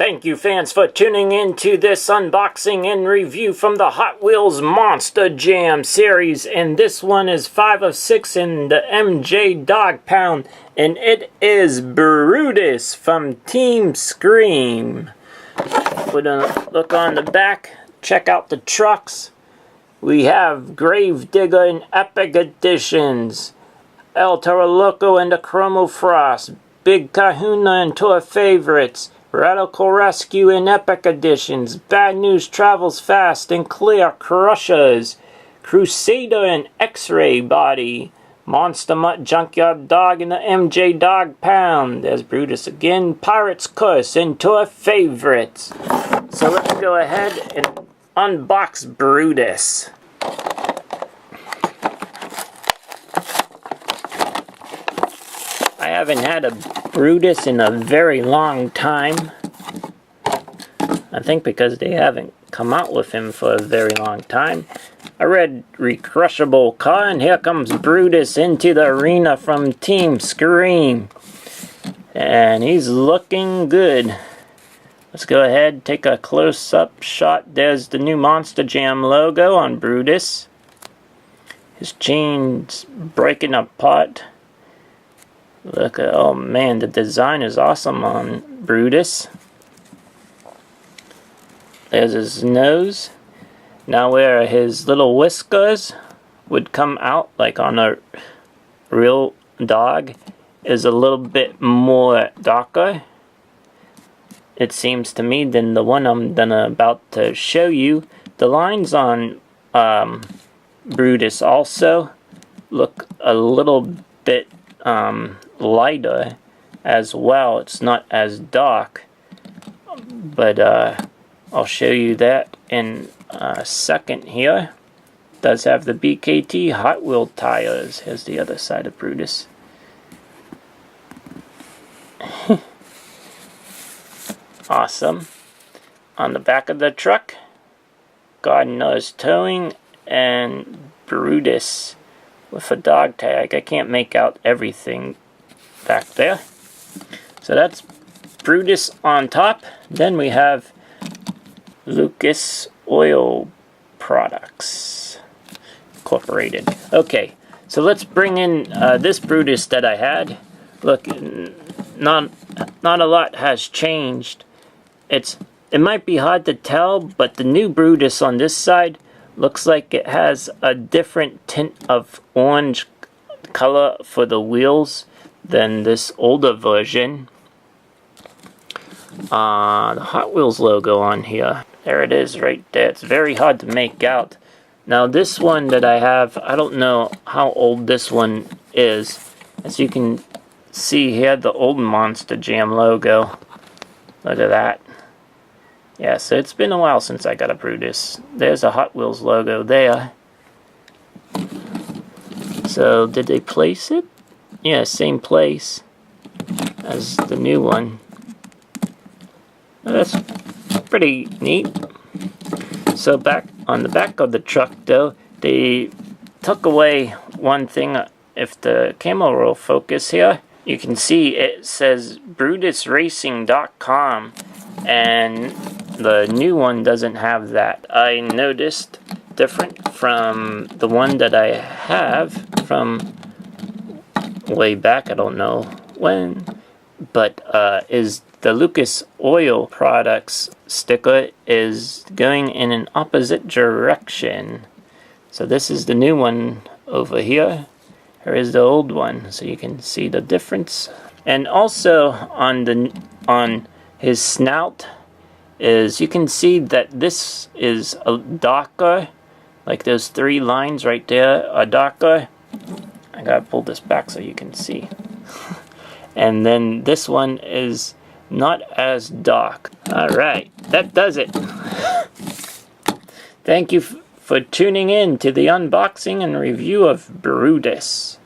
Thank you fans for tuning in to this unboxing and review from the Hot Wheels Monster Jam series, and this one is 5 of 6 in the MJ Dog Pound, and it is Brutus from Team Scream. We're gonna look on the back, check out the trucks. We have Gravedigger and Epic Editions, El Toro Loco and the Chromo Frost, Big Kahuna and Tour Favorites, Radical Rescue and Epic Editions, Bad News Travels Fast and Clear Crushers, Crusader and X-Ray Body, Monster Mutt Junkyard Dog and the MJ Dog Pound. There's Brutus again, Pirate's Curse and Tour Favorites. So let's go ahead and unbox Brutus. I haven't had a Brutus in a very long time. I think because they haven't come out with him for a very long time. A red recrushable car, and here comes Brutus into the arena from Team Scream. And he's looking good. Let's go ahead, take a close-up shot. There's the new Monster Jam logo on Brutus. His chain's breaking apart. Look at, oh man, the design is awesome on Brutus. There's his nose. Now where his little whiskers would come out like on a real dog is a little bit more darker, it seems to me, than the one I'm about to show you. The lines on Brutus also look a little bit lighter as well. It's not as dark, but I'll show you that in a second here. It does have the BKT Hot Wheel tires. Here's the other side of Brutus. Awesome. On the back of the truck, God Knows Towing and Brutus with a dog tag. I can't make out everything back there. So that's Brutus on top. Then we have Lucas Oil Products Incorporated. Okay, so let's bring in this Brutus that I had. Look, not a lot has changed. It might be hard to tell, but the new Brutus on this side looks like it has a different tint of orange color for the wheels than this older version. The Hot Wheels logo on here. There it is right there. It's very hard to make out. Now this one that I have, I don't know how old this one is. As you can see here, the old Monster Jam logo. Look at that. Yeah, so it's been a while since I got a Brutus. There's a Hot Wheels logo there. So, did they place it? Yeah, same place as the new one. That's pretty neat. So, back on the back of the truck, though, they took away one thing. If the camera will focus here, you can see it says BrutusRacing.com, and the new one doesn't have that. I noticed different from the one that I have from way back, I don't know when, but is the Lucas Oil Products sticker is going in an opposite direction. So this is the new one over here. Here is the old one, so you can see the difference. And also on his snout is, you can see that this is a darker, like those three lines right there are darker. I gotta pull this back so you can see. And then this one is not as dark. Alright, that does it. Thank you for tuning in to the unboxing and review of Brutus.